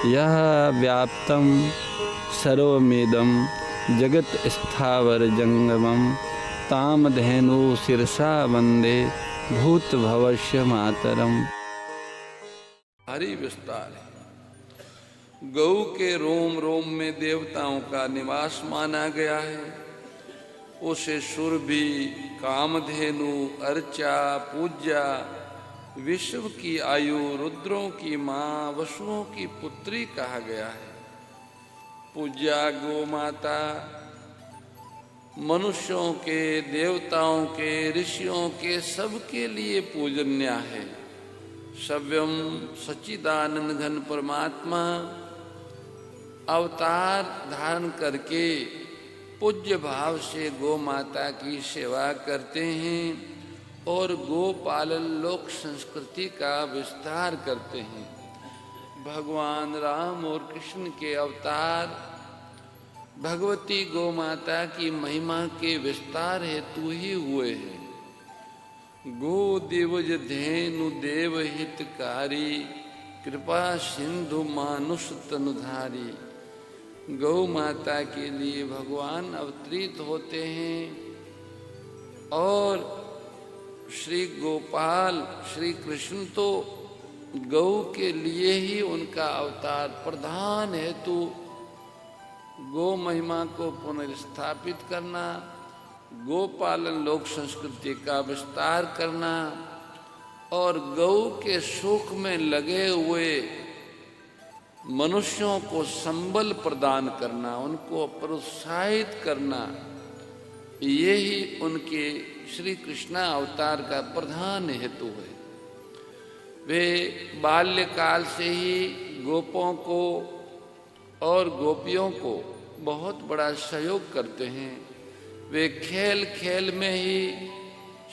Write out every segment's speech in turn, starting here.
यह व्याप्तं सर्वमेदं जगत् स्थावर जंगमं तामधेनु शिरसा वंदे भूत भवस्य मातरम। हरि विस्तार है। गौ के रोम रोम में देवताओं का निवास माना गया है। उसे सुरभि, कामधेनु, अर्चा, पूज्या, विश्व की आयु, रुद्रों की माँ, वसुओं की पुत्री कहा गया है। पूज्या गौ माता मनुष्यों के, देवताओं के, ऋषियों के सबके लिए पूजनीय है। सव्यम सच्चिदानंद घन परमात्मा अवतार धारण करके पूज्य भाव से गौ माता की सेवा करते हैं और गो पालन लोक संस्कृति का विस्तार करते हैं। भगवान राम और कृष्ण के अवतार भगवती गौ माता की महिमा के विस्तार हेतु ही हुए हैं। गो देवज धेनु देव हितकारी, कृपा सिंधु मानुष तनुधारी। गौ माता के लिए भगवान अवतरित होते हैं और श्री गोपाल श्री कृष्ण तो गौ के लिए ही उनका अवतार प्रधान हेतु गौ महिमा को पुनर्स्थापित करना, गोपालन लोक संस्कृति का विस्तार करना और गौ के सुख में लगे हुए मनुष्यों को संबल प्रदान करना, उनको प्रोत्साहित करना, यही उनके श्री कृष्ण अवतार का प्रधान हेतु है। वे बाल्यकाल से ही गोपों को और गोपियों को बहुत बड़ा सहयोग करते हैं। वे खेल खेल में ही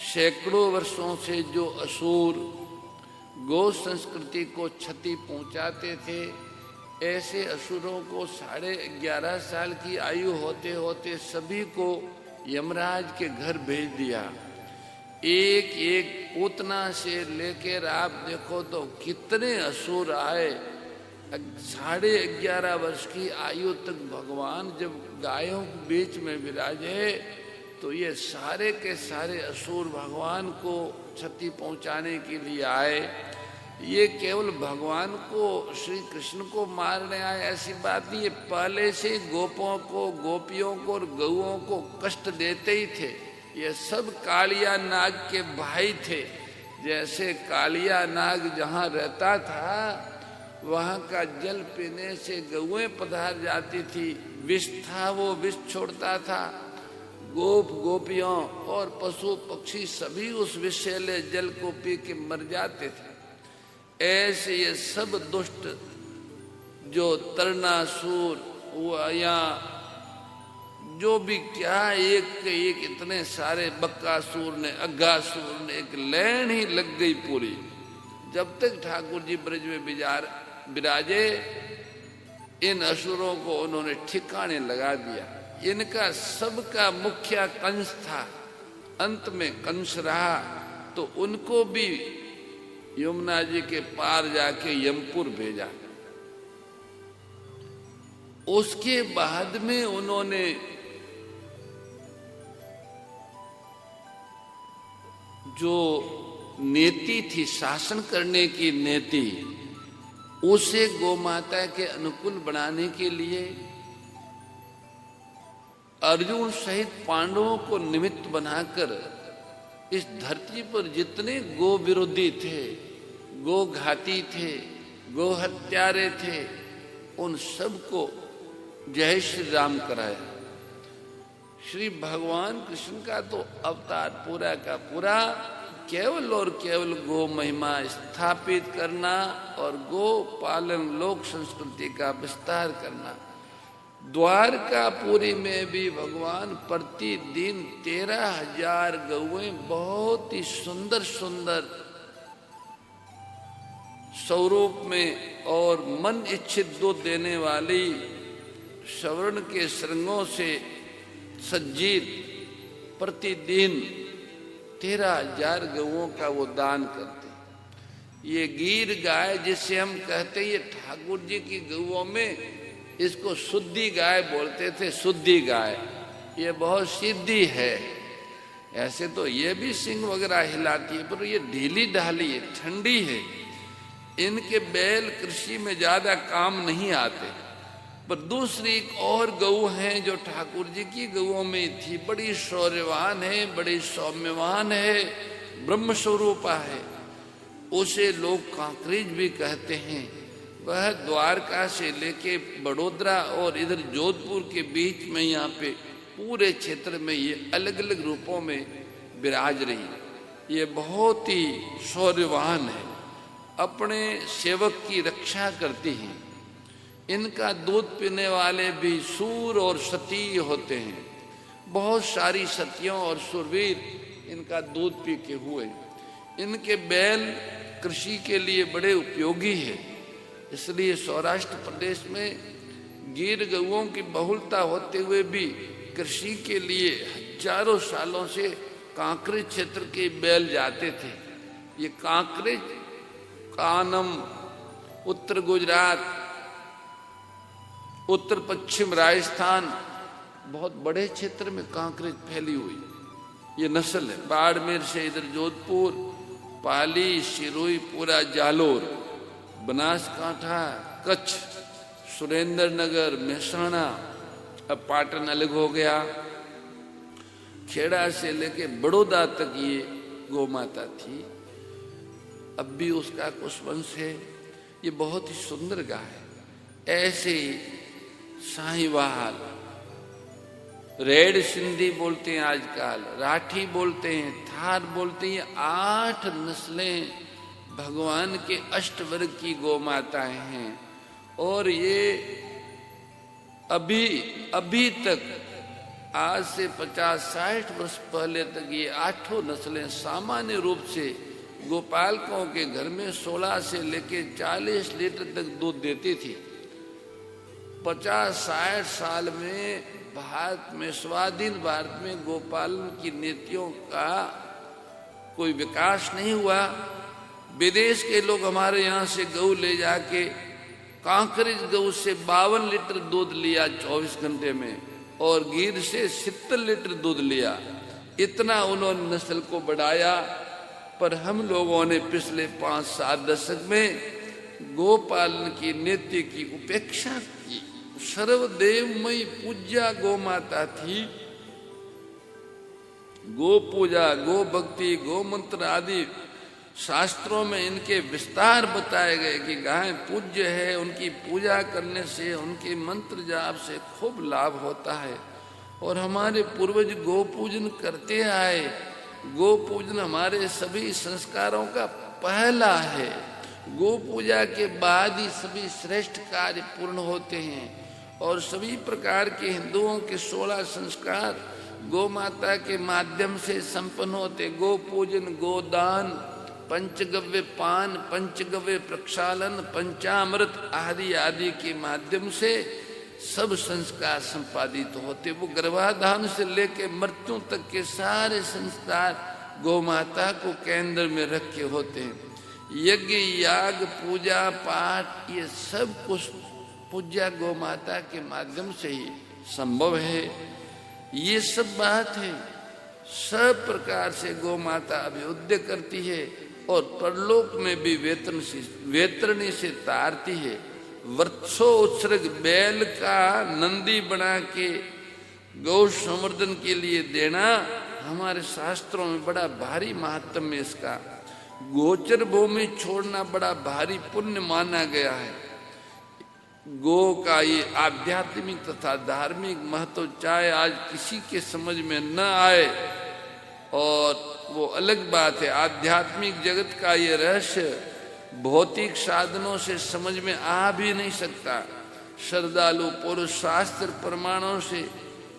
सैकड़ों वर्षों से जो असुर गौ संस्कृति को क्षति पहुंचाते थे, ऐसे असुरों को 11.5 साल की आयु होते होते सभी को यमराज के घर भेज दिया। एक एक पूतना से लेकर आप देखो तो कितने असुर आए। 11.5 वर्ष की आयु तक भगवान जब गायों के बीच में विराजे तो ये सारे के सारे असुर भगवान को क्षति पहुंचाने के लिए आए। ये केवल भगवान को, श्री कृष्ण को मारने आए ऐसी बात नहीं है। पहले से गोपों को, गोपियों को और गौओं को कष्ट देते ही थे। ये सब कालिया नाग के भाई थे। जैसे कालिया नाग जहाँ रहता था वहाँ का जल पीने से गौएं पधार जाती थी। विष था, वो विष छोड़ता था। गोप गोपियों और पशु पक्षी सभी उस विषैले जल को पी के मर जाते थे। ऐसे ये सब दुष्ट जो तरनासुर या जो भी क्या एक के एक इतने सारे बक्कासुर ने, अग्गासुर ने, एक लैन ही लग गई पूरी। जब तक ठाकुर जी ब्रज में विराजे इन असुरों को उन्होंने ठिकाने लगा दिया। इनका सबका मुखिया कंस था, अंत में कंस रहा तो उनको भी यमुना जी के पार जाके यमपुर भेजा। उसके बाद में उन्होंने जो नीति थी शासन करने की नीति, उसे गोमाता के अनुकूल बनाने के लिए अर्जुन सहित पांडवों को निमित्त बनाकर इस धरती पर जितने गो विरोधी थे, गो घाती थे, गो हत्यारे थे, उन सबको जय श्री राम कराया। श्री भगवान कृष्ण का तो अवतार पूरा का पूरा केवल और केवल गो महिमा स्थापित करना और गो पालन लोक संस्कृति का विस्तार करना। द्वारकापुरी में भी भगवान प्रतिदिन 13,000 गौएं बहुत ही सुंदर सुंदर स्वरूप में और मन इच्छित दूध देने वाली स्वर्ण के श्रृंगों से सज्जित प्रतिदिन 13,000 गौओं का वो दान करते। ये गीर गाय जिससे हम कहते हैं, ये ठाकुर जी की गौओं में इसको शुद्धि गाय बोलते थे, शुद्धि गाय। ये बहुत सीधी है, ऐसे तो ये भी सिंग वगैरह हिलाती है, पर ये ढीली ढाली है, ठंडी है। इनके बैल कृषि में ज्यादा काम नहीं आते। पर दूसरी एक और गऊ है जो ठाकुर जी की गऊओं में थी, बड़ी शौर्यवान है, बड़ी सौम्यवान है, ब्रह्म स्वरूपा है, उसे लोग कांकरेज भी कहते हैं। वह द्वारका से लेके बड़ोदरा और इधर जोधपुर के बीच में, यहाँ पे पूरे क्षेत्र में ये अलग अलग रूपों में विराज रही। ये बहुत ही शौर्यवान है, अपने सेवक की रक्षा करती हैं। इनका दूध पीने वाले भी सूर और सती होते हैं। बहुत सारी सतियों और सुरवीर इनका दूध पी के हुए। इनके बैल कृषि के लिए बड़े उपयोगी है, इसलिए सौराष्ट्र प्रदेश में गीर गऊओं की बहुलता होते हुए भी कृषि के लिए हजारों सालों से कांकरेज क्षेत्र के बैल जाते थे। ये कांकरेज, कानम, उत्तर गुजरात, उत्तर पश्चिम राजस्थान, बहुत बड़े क्षेत्र में कांकरेज फैली हुई ये नस्ल है। बाड़मेर से इधर जोधपुर, पाली, सिरोही, पूरा जालोर, बनासकांठा, कच्छ, सुरेंद्रनगर, मेहसाणा, अब पाटन अलग हो गया, खेड़ा से लेके बड़ौदा तक ये गौ माता थी। अब भी उसका कुछ वंश है। ये बहुत ही सुंदर गाय है। ऐसे साहिवाल, रेड सिंधी बोलते हैं आजकल, राठी बोलते हैं, थार बोलते हैं, 8 नस्लें भगवान के अष्टवर्ग की गौ माताएं हैं। और ये अभी तक, आज से 50-60 वर्ष पहले तक ये 8 नस्लें सामान्य रूप से गोपालकों के घर में 16 से लेके 40 लीटर तक दूध देती थी। 50-60 साल में भारत में, स्वाधीन भारत में गोपालन की नीतियों का कोई विकास नहीं हुआ। विदेश के लोग हमारे यहाँ से गऊ ले जाके कांकरेज गऊ से 52 लीटर दूध लिया 24 घंटे में, और गीर से 70 लीटर दूध लिया। इतना उन्होंने नस्ल को बढ़ाया। पर हम लोगों ने पिछले 5-7 दशक में गोपालन की नीति की उपेक्षा की। सर्वदेवमयी पूज्या गौ माता थी। गो पूजा, गो भक्ति, गो मंत्र आदि शास्त्रों में इनके विस्तार बताए गए कि गाय पूज्य है, उनकी पूजा करने से, उनके मंत्र जाप से खूब लाभ होता है। और हमारे पूर्वज गो पूजन करते आए। गो पूजन हमारे सभी संस्कारों का पहला है। गो पूजा के बाद ही सभी श्रेष्ठ कार्य पूर्ण होते हैं। और सभी प्रकार के हिंदुओं के 16 संस्कार गौ माता के माध्यम से संपन्न होते। गो पूजन, गोदान, पंचगव्य पान, पंचगव्य प्रक्षालन, पंचामृत आदि आदि के माध्यम से सब संस्कार संपादित होते। वो गर्भाधान से लेकर मृत्यु तक के सारे संस्कार गौ माता को केंद्र में रख के होते हैं। यज्ञ, याग, पूजा पाठ, ये सब कुछ पूज्या गौ माता के माध्यम से ही संभव है। ये सब बात है। सब प्रकार से गौ माता अभ्युदय करती है और परलोक में भी वेतरणी से तारती है। वर्षों उत्सर्ग बैल का नंदी बना के गौ संवर्धन के लिए देना हमारे शास्त्रों में बड़ा भारी महत्व है। इसका गोचर भूमि छोड़ना बड़ा भारी पुण्य माना गया है। गो का ये आध्यात्मिक तथा धार्मिक महत्व चाहे आज किसी के समझ में न आए, और वो अलग बात है। आध्यात्मिक जगत का ये रहस्य भौतिक साधनों से समझ में आ भी नहीं सकता। श्रद्धालु पुरुष शास्त्र प्रमाणों से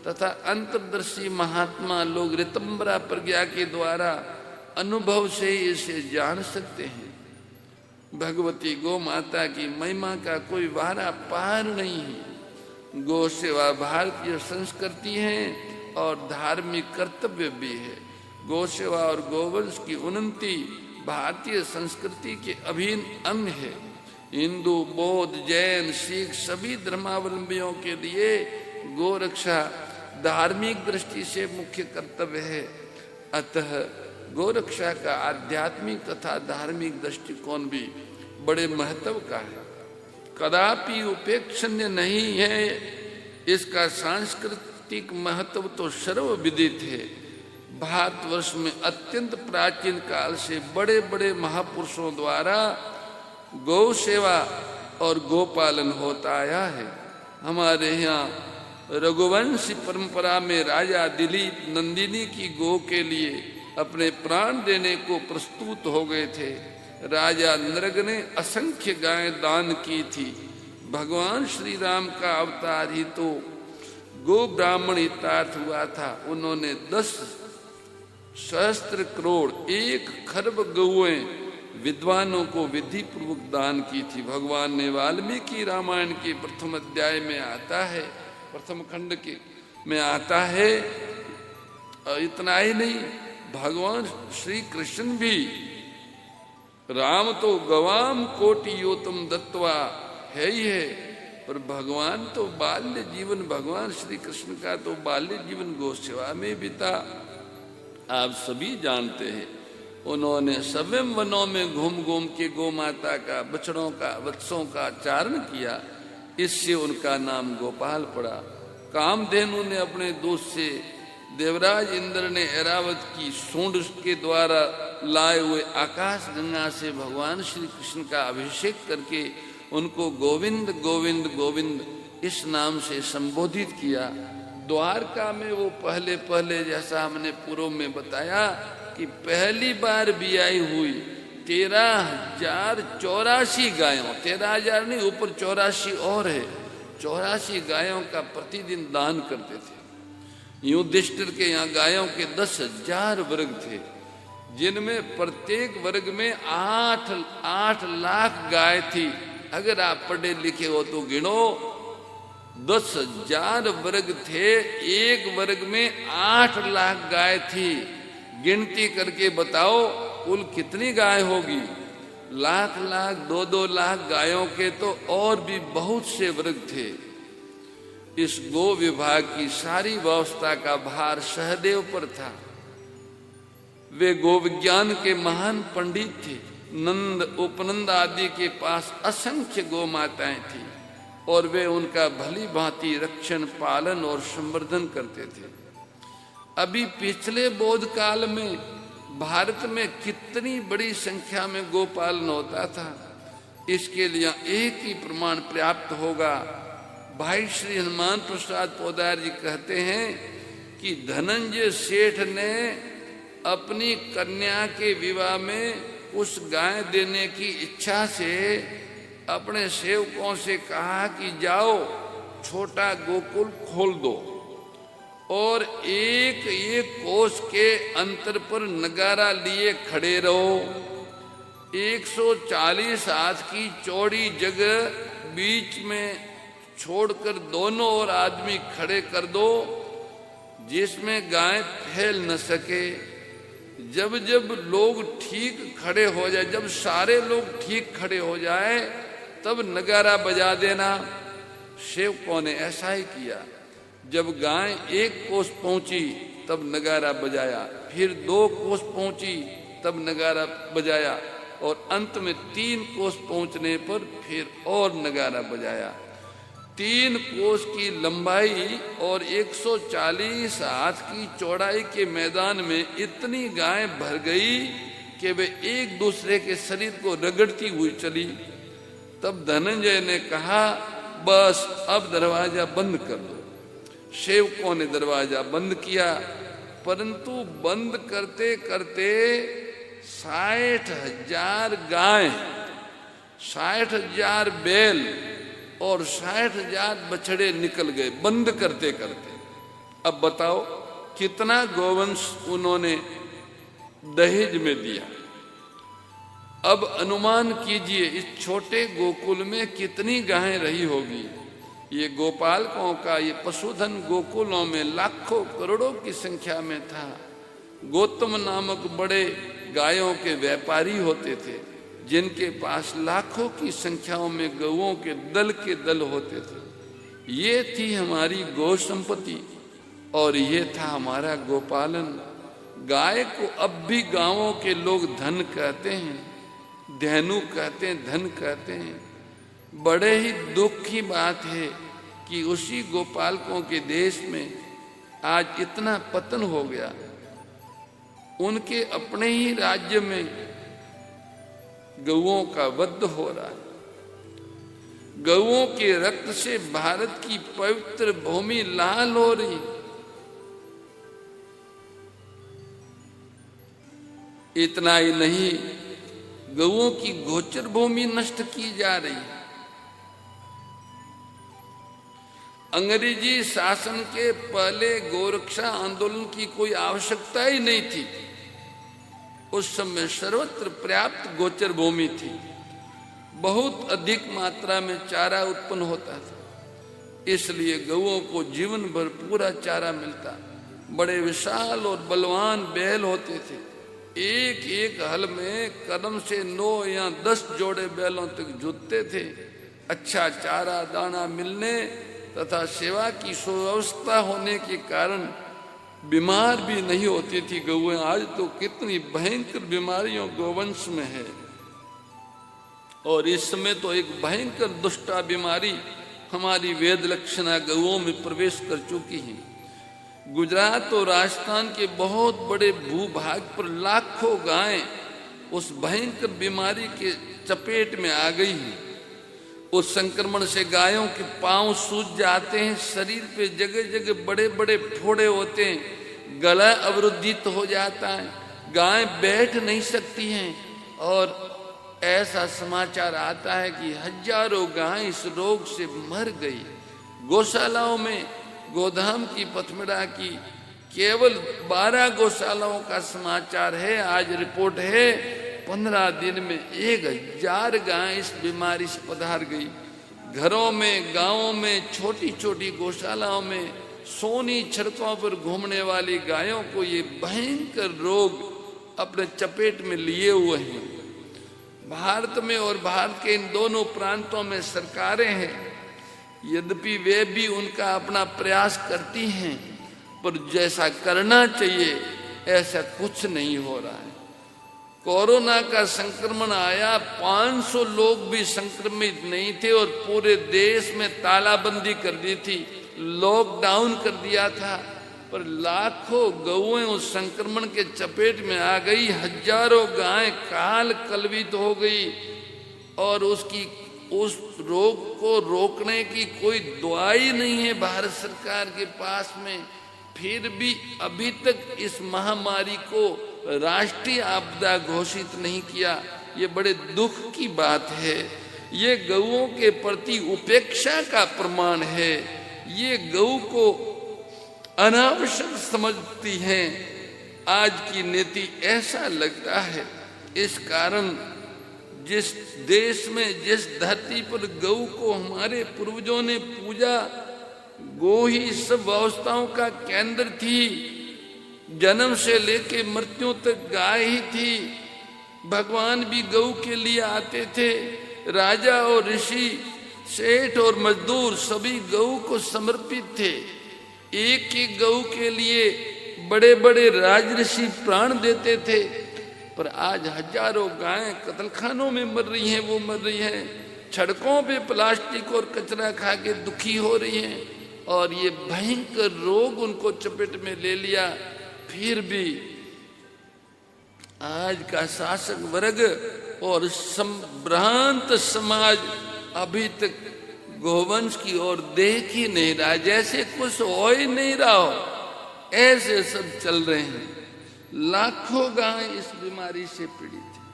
तथा अंतर्दर्शी महात्मा लोग ऋतंबरा प्रज्ञा के द्वारा अनुभव से ही इसे जान सकते हैं। भगवती गौ माता की महिमा का कोई वारा पार नहीं है। गौ सेवा भारतीय संस्कृति है और धार्मिक कर्तव्य भी है। गौ सेवा और गोवंश की उन्नति भारतीय संस्कृति के अभिन्न अंग है। हिंदू, बौद्ध, जैन, सिख सभी धर्मावलंबियों के लिए गोरक्षा धार्मिक दृष्टि से मुख्य कर्तव्य है। अतः गोरक्षा का आध्यात्मिक तथा धार्मिक दृष्टिकोण भी बड़े महत्व का है, कदापि उपेक्षणीय नहीं है। इसका सांस्कृतिक महत्व तो सर्वविदित है। भारतवर्ष में अत्यंत प्राचीन काल से बड़े बड़े महापुरुषों द्वारा गौ सेवा और गोपालन होता आया है। हमारे यहाँ रघुवंशी परंपरा में राजा दिलीप नंदिनी की गौ के लिए अपने प्राण देने को प्रस्तुत हो गए थे। राजा नृग ने असंख्य गायें दान की थी। भगवान श्री राम का अवतार ही तो गो ब्राह्मण हितार्थ हुआ था। उन्होंने 10 सहस्त्र करोड़ 1 खरब गौएं विद्वानों को विधि पूर्वक दान की थी। भगवान ने वाल्मीकि रामायण के प्रथम अध्याय में आता है, प्रथम खंड के में आता है। इतना ही नहीं, भगवान श्री कृष्ण भी, राम तो गवाम कोटि योतम दत्वा है ही है, पर भगवान तो बाल्य जीवन, भगवान श्री कृष्ण का तो बाल्य जीवन गौ सेवा में बीता। आप सभी जानते हैं, उन्होंने स्वयं वनों में घूम घूम के गौ माता का, बछड़ों का, वत्सों का चारण किया। इससे उनका नाम गोपाल पड़ा। कामधेनु ने अपने दूध से, देवराज इंद्र ने ऐरावत की सूंड के द्वारा लाए हुए आकाश गंगा से भगवान श्री कृष्ण का अभिषेक करके उनको गोविंद गोविंद गोविंद इस नाम से संबोधित किया। द्वारका में वो पहले पहले, जैसा हमने पूर्व में बताया कि पहली बार बियाई हुई 13,084 गायों, 13,000 नहीं, ऊपर 84 और है, 84 गायों का प्रतिदिन दान करते थे। युधिष्ठिर के यहाँ गायों के 10,000 वर्ग थे, जिनमें प्रत्येक वर्ग में 8 लाख गाय थी। अगर आप पढ़े लिखे हो तो गिनो, 10,000 वर्ग थे, एक वर्ग में 8 लाख गाय थी। गिनती करके बताओ कुल कितनी गाय होगी? लाख लाख, 2-2 लाख गायों के तो और भी बहुत से वर्ग थे। इस गो विभाग की सारी व्यवस्था का भार सहदेव पर था। वे गो विज्ञान के महान पंडित थे। नंद, उपनंद आदि के पास असंख्य गो माताएं थी और वे उनका भली भांति रक्षण, पालन और संवर्धन करते थे। अभी पिछले बोध काल में भारत में कितनी बड़ी संख्या में गोपालन होता था, इसके लिए एक ही प्रमाण पर्याप्त होगा। भाई श्री हनुमान प्रसाद पोदार जी कहते हैं कि धनंजय सेठ ने अपनी कन्या के विवाह में उस गाय देने की इच्छा से अपने सेवकों से कहा कि जाओ छोटा गोकुल खोल दो और एक एक कोस के अंतर पर नगारा लिए खड़े रहो। 140 हाथ की चौड़ी जगह बीच में छोड़कर दोनों ओर आदमी खड़े कर दो, जिसमें गाय फैल न सके। जब जब लोग ठीक खड़े हो जाए, जब सारे लोग ठीक खड़े हो जाए, तब नगारा बजा देना। सेवकों ने ऐसा ही किया। जब गाय 1 कोस पहुंची तब नगारा बजाया, फिर 2 कोस पहुंची तब नगारा बजाया और अंत में 3 कोस पहुंचने पर फिर और नगारा बजाया। 3 कोस की लंबाई और 140 हाथ की चौड़ाई के मैदान में इतनी गायें भर गई कि वे एक दूसरे के शरीर को रगड़ती हुई चली। तब धनंजय ने कहा, बस अब दरवाजा बंद कर दो। सेवकों ने दरवाजा बंद किया, परंतु बंद करते करते 60,000 गाय, 60,000 बैल और 60,000 बछड़े निकल गए बंद करते करते। अब बताओ कितना गोवंश उन्होंने दहेज में दिया। अब अनुमान कीजिए इस छोटे गोकुल में कितनी गायें रही होगी। ये गोपालकों का ये पशुधन गोकुलों में लाखों करोड़ों की संख्या में था। गौतम नामक बड़े गायों के व्यापारी होते थे, जिनके पास लाखों की संख्याओं में गौओं के दल होते थे। ये थी हमारी गौ संपत्ति और ये था हमारा गोपालन। गाय को अब भी गांवों के लोग धन कहते हैं, धेनु कहते हैं, धन कहते हैं। बड़े ही दुख की बात है कि उसी गोपालकों के देश में आज इतना पतन हो गया। उनके अपने ही राज्य में गौओं का वध हो रहा है। गौओं के रक्त से भारत की पवित्र भूमि लाल हो रही। इतना ही नहीं, गौओं की गोचर भूमि नष्ट की जा रही। अंग्रेजी शासन के पहले गोरक्षा आंदोलन की कोई आवश्यकता ही नहीं थी। उस समय सर्वत्र पर्याप्त गोचर भूमि थी, बहुत अधिक मात्रा में चारा उत्पन्न होता था, इसलिए गौओं को जीवन भर पूरा चारा मिलता। बड़े विशाल और बलवान बैल होते थे। एक एक हल में कदम से 9 या 10 जोड़े बैलों तक जुटते थे। अच्छा चारा दाना मिलने तथा सेवा की सुव्यवस्था होने के कारण बीमार भी नहीं होती थी गौएं। आज तो कितनी भयंकर बीमारियों गोवंश में है, और इस समय तो एक भयंकर दुष्टा बीमारी हमारी वेद लक्षणा गौओं में प्रवेश कर चुकी है। गुजरात और राजस्थान के बहुत बड़े भूभाग पर लाखों गायें उस भयंकर बीमारी के चपेट में आ गई हैं। उस संक्रमण से गायों के पांव सूज जाते हैं, शरीर पे जगह जगह बड़े बड़े फोड़े होते हैं, गला अवरुद्धित हो जाता है, गायें बैठ नहीं सकती हैं। और ऐसा समाचार आता है कि हजारों गायें इस रोग से मर गई। गौशालाओं में गोधाम की पथमिड़ा की केवल 12 गौशालाओं का समाचार है। आज रिपोर्ट है 15 दिन में 1000 गायें इस बीमारी से पधार गई। घरों में, गांवों में, छोटी छोटी गौशालाओं में सोनी सड़कों पर घूमने वाली गायों को ये भयंकर रोग अपने चपेट में लिए हुए हैं। भारत में और भारत के इन दोनों प्रांतों में सरकारें हैं, यद्यपि वे भी उनका अपना प्रयास करती हैं, पर जैसा करना चाहिए ऐसा कुछ नहीं हो रहा है। कोरोना का संक्रमण आया, 500 लोग भी संक्रमित नहीं थे और पूरे देश में तालाबंदी कर दी थी, लॉकडाउन कर दिया था, पर लाखों गौएं उस संक्रमण के चपेट में आ गई। हजारों गायें काल कलवित हो गई और उस रोग को रोकने की कोई दवाई नहीं है भारत सरकार के पास में। फिर भी अभी तक इस महामारी को राष्ट्रीय आपदा घोषित नहीं किया। ये बड़े दुख की बात है। ये गौओं के प्रति उपेक्षा का प्रमाण है। ये गौ को अनावश्यक समझती हैं। आज की नीति ऐसा लगता है। इस कारण जिस देश में, जिस धरती पर गौ को हमारे पूर्वजों ने पूजा, गौ ही सब व्यवस्थाओं का केंद्र थी। जन्म से लेके मृत्यु तक गाय ही थी। भगवान भी गौ के लिए आते थे। राजा और ऋषि, सेठ और मजदूर सभी गौ को समर्पित थे। एक एक गौ के लिए बड़े बड़े राजऋषि प्राण देते थे। पर आज हजारों गायें कत्लखानों में मर रही हैं, वो मर रही हैं, सड़कों पे प्लास्टिक और कचरा खा के दुखी हो रही हैं, और ये भयंकर रोग उनको चपेट में ले लिया। फिर भी आज का शासक वर्ग और संभ्रांत समाज अभी तक गोवंश की ओर देख ही नहीं रहा, जैसे कुछ हो ही नहीं रहा हो, ऐसे सब चल रहे हैं। लाखों गायें इस बीमारी से पीड़ित हैं।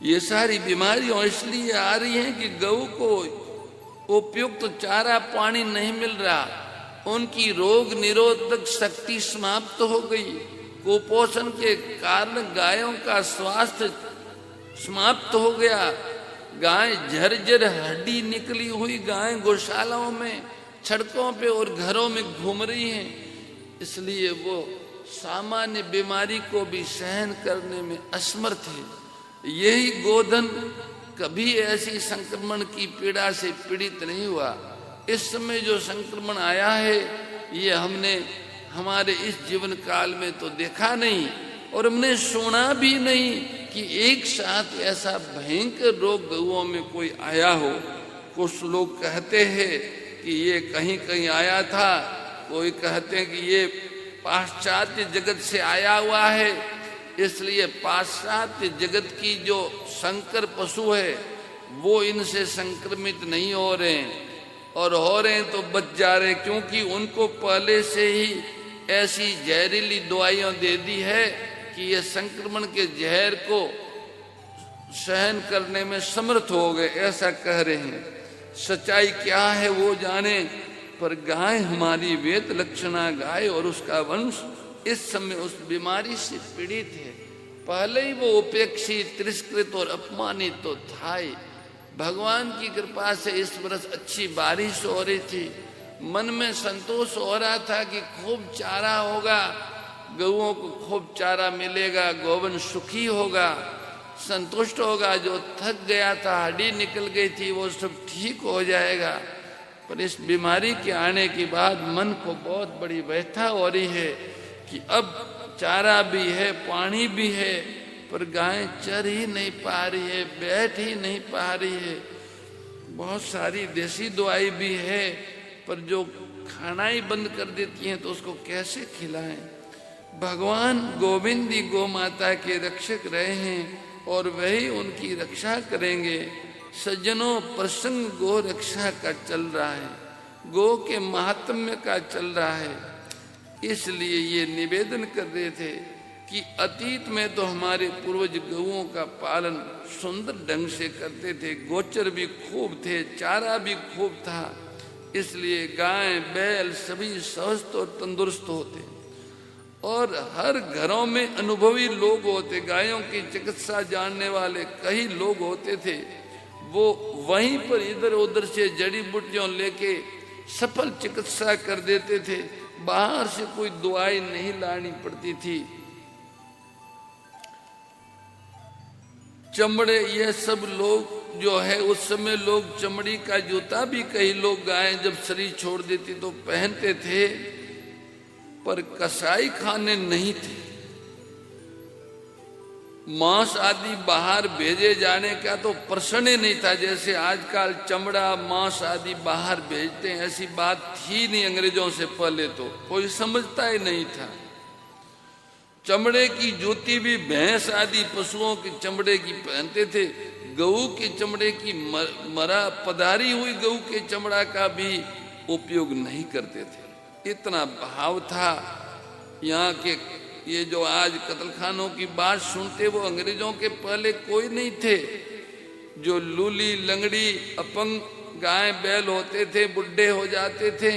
ये सारी बीमारियां इसलिए आ रही हैं कि गौ को उपयुक्त चारा पानी नहीं मिल रहा, उनकी रोग निरोधक शक्ति समाप्त हो गई। कुपोषण के कारण गायों का स्वास्थ्य समाप्त हो गया। गाय झरझर हड्डी निकली हुई गायें गौशालाओं में, सड़कों पे और घरों में घूम रही हैं। इसलिए वो सामान्य बीमारी को भी सहन करने में असमर्थ है। यही गोधन कभी ऐसी संक्रमण की पीड़ा से पीड़ित नहीं हुआ। इस समय जो संक्रमण आया है ये हमने हमारे इस जीवन काल में तो देखा नहीं और हमने सुना भी नहीं कि एक साथ ऐसा भयंकर रोग गौओं में कोई आया हो। कुछ लोग कहते हैं कि ये कहीं कहीं आया था, कोई कहते हैं कि ये पाश्चात्य जगत से आया हुआ है, इसलिए पाश्चात्य जगत की जो संकर पशु है वो इनसे संक्रमित नहीं हो रहे हैं, और हो रहे हैं तो बच जा रहे, क्योंकि उनको पहले से ही ऐसी जहरीली दवाइयां दे दी है कि ये संक्रमण के जहर को सहन करने में समर्थ हो गए, ऐसा कह रहे हैं। सच्चाई क्या है वो जाने, पर गाय हमारी वेद लक्षणा गाय और उसका वंश इस समय उस बीमारी से पीड़ित है। पहले ही वो उपेक्षित, तिरस्कृत और अपमानित तो था ही। भगवान की कृपा से इस वर्ष अच्छी बारिश हो रही थी, मन में संतोष हो रहा था कि खूब चारा होगा, गौओं को खूब चारा मिलेगा, गोवन सुखी होगा, संतुष्ट होगा। जो थक गया था, हड्डी निकल गई थी, वो सब ठीक हो जाएगा। पर इस बीमारी के आने के बाद मन को बहुत बड़ी व्यथा हो रही है कि अब चारा भी है, पानी भी है, पर गाय चर ही नहीं पा रही है, बैठ ही नहीं पा रही है। बहुत सारी देसी दवाई भी है, पर जो खाना ही बंद कर देती हैं तो उसको कैसे खिलाएं। भगवान गोविंद ही गौ माता के रक्षक रहे हैं और वही उनकी रक्षा करेंगे। सज्जनों, प्रसंग गो रक्षा का चल रहा है, गो के महात्म्य का चल रहा है, इसलिए ये निवेदन कर रहे थे कि अतीत में तो हमारे पूर्वज गौओं का पालन सुंदर ढंग से करते थे, गोचर भी खूब थे, चारा भी खूब था, इसलिए गाय बैल सभी स्वस्थ और तंदुरुस्त होते और हर घरों में अनुभवी लोग होते, गायों की चिकित्सा जानने वाले कई लोग होते थे। वो वहीं पर इधर उधर से जड़ी बूटियों लेके सफल चिकित्सा कर देते थे, बाहर से कोई दवाई नहीं लानी पड़ती थी। चमड़े ये सब लोग जो है, उस समय लोग चमड़ी का जूता भी कई लोग गाय जब शरीर छोड़ देती तो पहनते थे, पर कसाई खाने नहीं थे। मांस आदि बाहर भेजे जाने का तो प्रश्न ही नहीं था। जैसे आजकल चमड़ा मांस आदि बाहर भेजते हैं, ऐसी बात थी नहीं अंग्रेजों से पहले, तो कोई समझता ही नहीं था। चमड़े की जूती भी भैंस आदि पशुओं के चमड़े की पहनते थे, गऊ के चमड़े की मरा पधारी हुई गऊ के चमड़ा का भी उपयोग नहीं करते थे। इतना भाव था। यहाँ के ये जो आज कत्लखानों की बात सुनते, वो अंग्रेजों के पहले कोई नहीं थे। जो लूली लंगड़ी अपंग गाय बैल होते थे, बुढ़े हो जाते थे,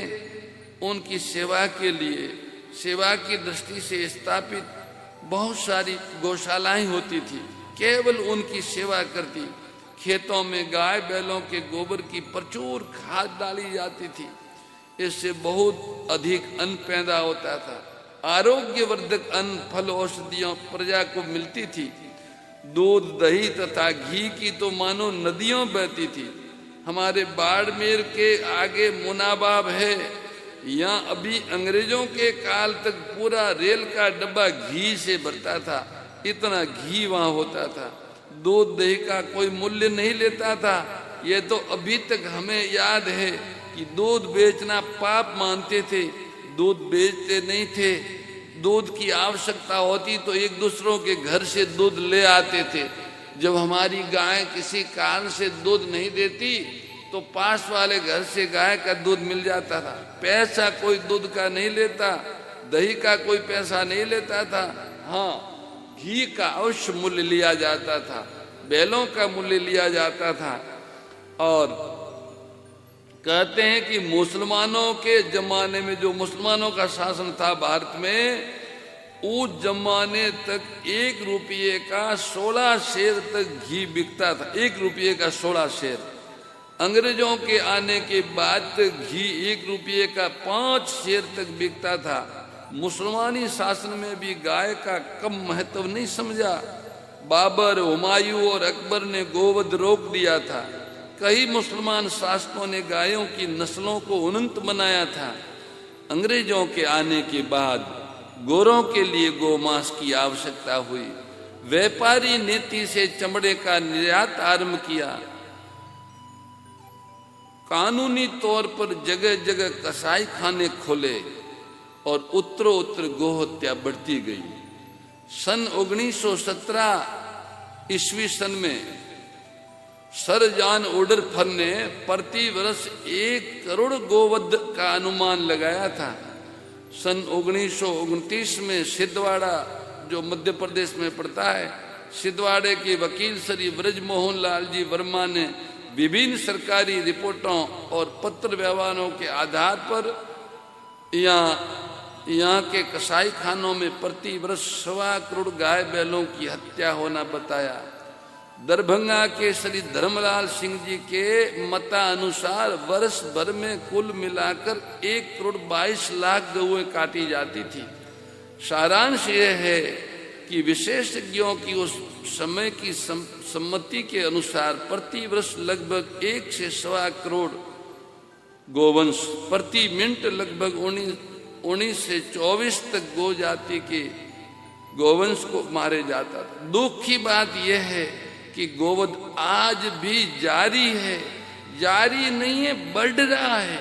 उनकी सेवा के लिए, सेवा की दृष्टि से स्थापित बहुत सारी गौशालाएं होती थी, केवल उनकी सेवा करती। खेतों में गाय बैलों के गोबर की प्रचुर खाद डाली जाती थी, इससे बहुत अधिक अन्न पैदा होता था। आरोग्यवर्धक अन्न, फल, औषधियां प्रजा को मिलती थी। दूध, दही तथा घी की तो मानो नदियों बहती थी। हमारे बाड़मेर के आगे मुनाबाब है, यहाँ अभी अंग्रेजों के काल तक पूरा रेल का डब्बा घी से भरता था, इतना घी वहाँ होता था। दूध दही का कोई मूल्य नहीं लेता था। ये तो अभी तक हमें याद है कि दूध बेचना पाप मानते थे, दूध बेचते नहीं थे। दूध की आवश्यकता होती तो एक दूसरों के घर से दूध ले आते थे। जब हमारी गाय किसी कारण से दूध नहीं देती तो पास वाले घर से गाय का दूध मिल जाता था। पैसा कोई दूध का नहीं लेता, दही का कोई पैसा नहीं लेता था। हाँ, घी का अवश्य मूल्य लिया जाता था, बैलों का मूल्य लिया जाता था। और कहते हैं कि मुसलमानों के जमाने में, जो मुसलमानों का शासन था भारत में, उस जमाने तक 1 रुपये का 16 शेर तक घी बिकता था। 1 रुपये का 16 शेर। अंग्रेजों के आने के बाद तक घी 1 रुपये का 5 शेर तक बिकता था। मुसलमानी शासन में भी गाय का कम महत्व नहीं समझा। बाबर, हुमायूं और अकबर ने गोवध रोक दिया था। कई मुसलमान शासकों ने गायों की नस्लों को उन्नत बनाया था। अंग्रेजों के आने के बाद गोरों के लिए गोमांस की आवश्यकता हुई। व्यापारी नीति से चमड़े का निर्यात आरंभ किया। कानूनी तौर पर जगह जगह कसाई खाने खोले और उत्तरोत्तर गोहत्या बढ़ती गई। सन 1917 ईस्वी सन में सर जॉन वुडरफर ने प्रति वर्ष 1 करोड़ गोवध का अनुमान लगाया था। सन 1929 में सिद्धवाड़ा, जो मध्य प्रदेश में पड़ता है, सिद्धवाड़े के वकील श्री ब्रजमोहन लाल जी वर्मा ने विभिन्न सरकारी रिपोर्टों और पत्र व्यवहारों के आधार पर यहाँ के कसाई खानों में प्रति वर्ष 1.25 करोड़ गाय बैलों की हत्या होना बताया। दरभंगा के श्री धर्मलाल सिंह जी के मतानुसार वर्ष भर में कुल मिलाकर 1 करोड़ 22 लाख गौएं काटी जाती थी। सारांश यह है कि विशेषज्ञों की उस समय की सम्मति के अनुसार प्रति वर्ष लगभग 1 से 1.25 करोड़ गोवंश, प्रति मिनट लगभग 19 से 24 तक गो जाति के गोवंश को मारे जाता था। दुख की बात यह है कि गोवध आज भी जारी है, जारी नहीं है, बढ़ रहा है।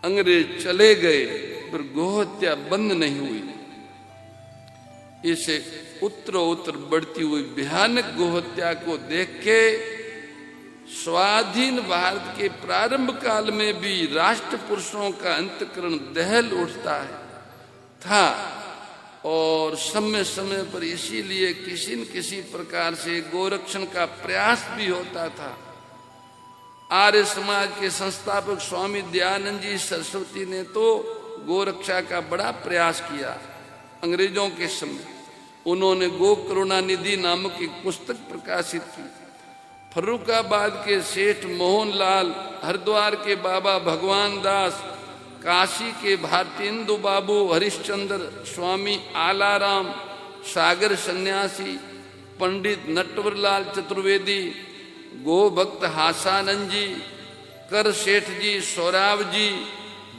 अंग्रेज चले गए पर गोहत्या बंद नहीं हुई। इसे उत्तरोत्तर बढ़ती हुई भयानक गोहत्या को देख के स्वाधीन भारत के प्रारंभ काल में भी राष्ट्र पुरुषों का अंतःकरण दहल उठता है था और समय समय पर इसीलिए किसी न किसी प्रकार से गोरक्षण का प्रयास भी होता था। आर्य समाज के संस्थापक स्वामी दयानंद जी सरस्वती ने तो गोरक्षा का बड़ा प्रयास किया। अंग्रेजों के समय उन्होंने गो करुणा निधि नामक एक पुस्तक प्रकाशित की। फर्रुखाबाद के सेठ मोहनलाल, हरिद्वार के बाबा भगवान दास, काशी के भारतेंदु बाबू हरिश्चंद्र, स्वामी आलाराम, सागर सन्यासी, पंडित नटवरलाल चतुर्वेदी, गो भक्त हासानंद जी, कर सेठ जी, सौराव जी,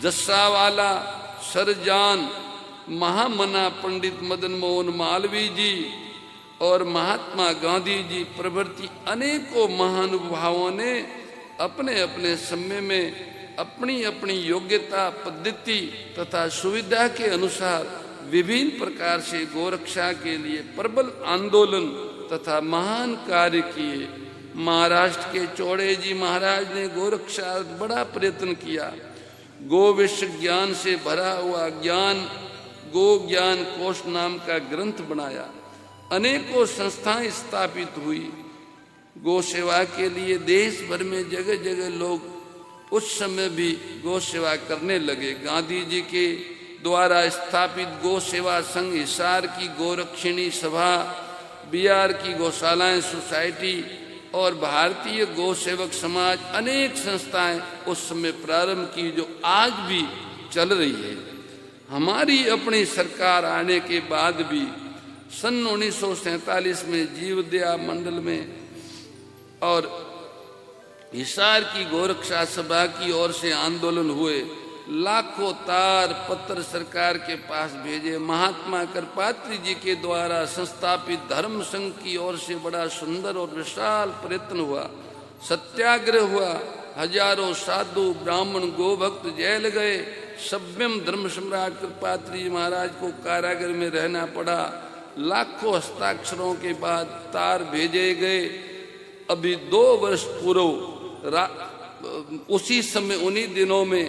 जस्सावाला, सरजान, महामना पंडित मदन मोहन मालवीय जी और महात्मा गांधी जी प्रभृति अनेकों महानुभावों ने अपने अपने समय में अपनी अपनी योग्यता, पद्धति तथा सुविधा के अनुसार विभिन्न प्रकार से गोरक्षा के लिए प्रबल आंदोलन तथा महान कार्य किए। महाराष्ट्र के चौड़े जी महाराज ने गोरक्षा बड़ा प्रयत्न किया। गो विश्व ज्ञान से भरा हुआ गो ज्ञान कोश नाम का ग्रंथ बनाया। अनेकों संस्थाएं स्थापित हुई। गो सेवा के लिए देश भर में जगह जगह लोग उस समय भी गो सेवा करने लगे। गांधी जी के द्वारा स्थापित गो सेवा संघ, हिसार की गोरक्षिणी सभा, बिहार की गौशालाएं सोसाइटी और भारतीय गो सेवक समाज, अनेक संस्थाएं उस समय प्रारंभ की जो आज भी चल रही है। हमारी अपनी सरकार आने के बाद भी सन 1947 में जीवदया मंडल में और हिसार की गोरक्षा सभा की ओर से आंदोलन हुए। लाखों तार पत्र सरकार के पास भेजे। महात्मा करपात्री जी के द्वारा संस्थापित धर्म संघ की ओर से बड़ा सुंदर और विशाल प्रयत्न हुआ। सत्याग्रह हुआ। हजारों साधु ब्राह्मण गोभक्त जेल गए। सभ्यम धर्म सम्राट कृपात्री जी महाराज को कारागार में रहना पड़ा। लाखों हस्ताक्षरों के बाद तार भेजे गए। अभी 2 वर्ष पूर्व उसी समय उन्हीं दिनों में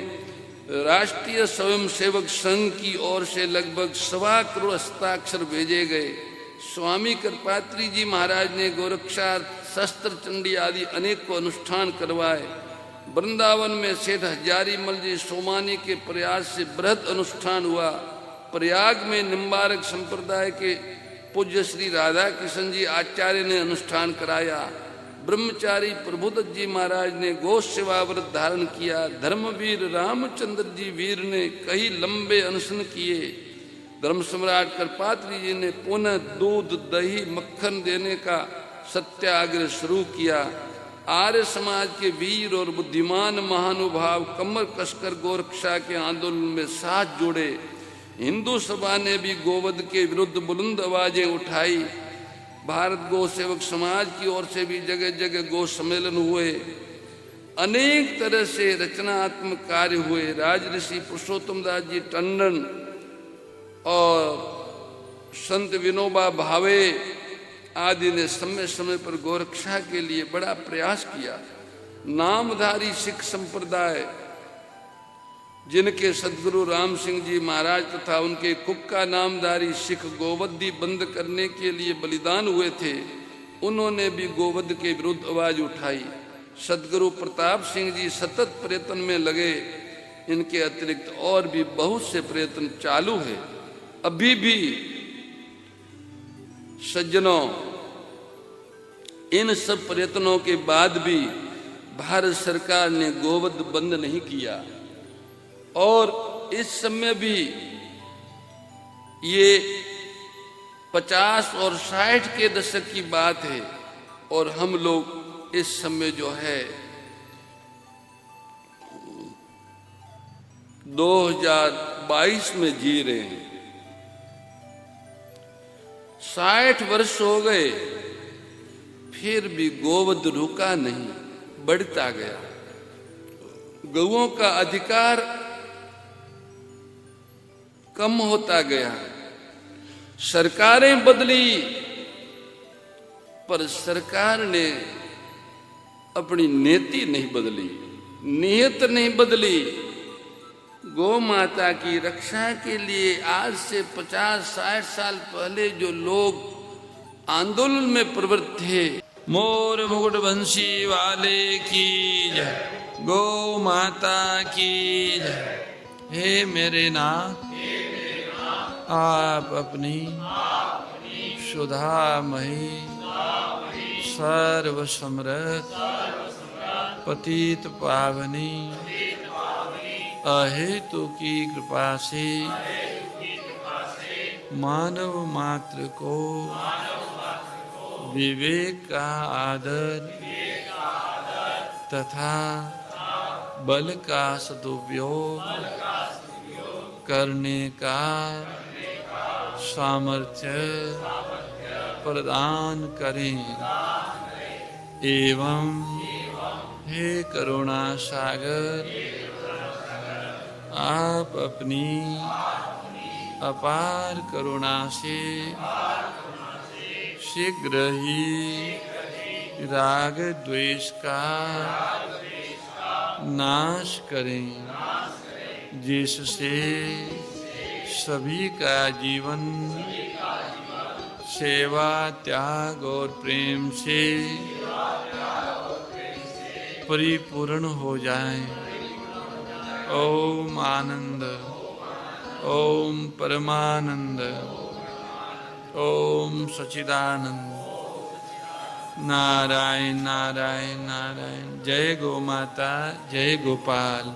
राष्ट्रीय स्वयंसेवक संघ की ओर से लगभग 1.25 करोड़ हस्ताक्षर भेजे गए। स्वामी करपात्री जी महाराज ने गोरक्षा, शस्त्र चंडी आदि अनेक को अनुष्ठान करवाए। वृंदावन में सेठ हजारीमल जी सोमानी के प्रयास से बृहद अनुष्ठान हुआ। प्रयाग में निम्बारक संप्रदाय के पूज्य श्री राधा कृष्ण जी आचार्य ने अनुष्ठान कराया। ब्रह्मचारी प्रभुदत्त जी महाराज ने गौ सेवा व्रत धारण किया। धर्मवीर रामचंद्र जी वीर ने कई लंबे अनशन किए। धर्म सम्राट कृपात्री जी ने पुनः दूध दही मक्खन देने का सत्याग्रह शुरू किया। आर्य समाज के वीर और बुद्धिमान महानुभाव कमर कसकर गोरक्षा के आंदोलन में साथ जुड़े। हिंदू सभा ने भी गोवध के विरुद्ध बुलंद आवाजें उठाई। भारत गौ सेवक समाज की ओर से भी जगह जगह गौ सम्मेलन हुए। अनेक तरह से रचनात्मक कार्य हुए। राजऋषि पुरुषोत्तम दास जी टंडन और संत विनोबा भावे आदि ने समय समय पर गौरक्षा के लिए बड़ा प्रयास किया। नामधारी सिख संप्रदाय, जिनके सदगुरु राम सिंह जी महाराज तथा उनके कुक्का नामधारी सिख गोवध बंद करने के लिए बलिदान हुए थे, उन्होंने भी गोवध के विरुद्ध आवाज उठाई। सदगुरु प्रताप सिंह जी सतत प्रयत्न में लगे। इनके अतिरिक्त और भी बहुत से प्रयत्न चालू है। अभी भी सज्जनों, इन सब प्रयत्नों के बाद भी भारत सरकार ने गोवध बंद नहीं किया। और इस समय भी ये 50 और 60 के दशक की बात है और हम लोग इस समय जो है 2022 में जी रहे हैं। 60 वर्ष हो गए, फिर भी गोवध रुका नहीं, बढ़ता गया। गौओं का अधिकार कम होता गया। सरकारें बदली, पर सरकार ने अपनी नीति नहीं बदली, नियत नहीं बदली। गौ माता की रक्षा के लिए आज से 50-60 साल पहले जो लोग आंदोलन में प्रवृत्त थे, मोर मुकुट बंसी वाले की जय, गौ माता की जय। हे मेरे नाथ, आप अपनी सुधामयी सर्व समृद्ध पतित पावनी अहेतु की कृपा से मानव मात्र को विवेक का आदर तथा बल का सदुपयोग करने का सामर्थ्य प्रदान करें। एवं हे करुणा सागर, आप अपनी अपार करुणा से शीघ्र ही राग द्वेष का नाश करें, जिससे सभी का जीवन सेवा, त्याग और प्रेम से परिपूर्ण हो जाए। ओम आनंद, ओम परमानंद, ओम सच्चिदानंद। नारायण नारायण नारायण। जय गौ माता, जय गोपाल।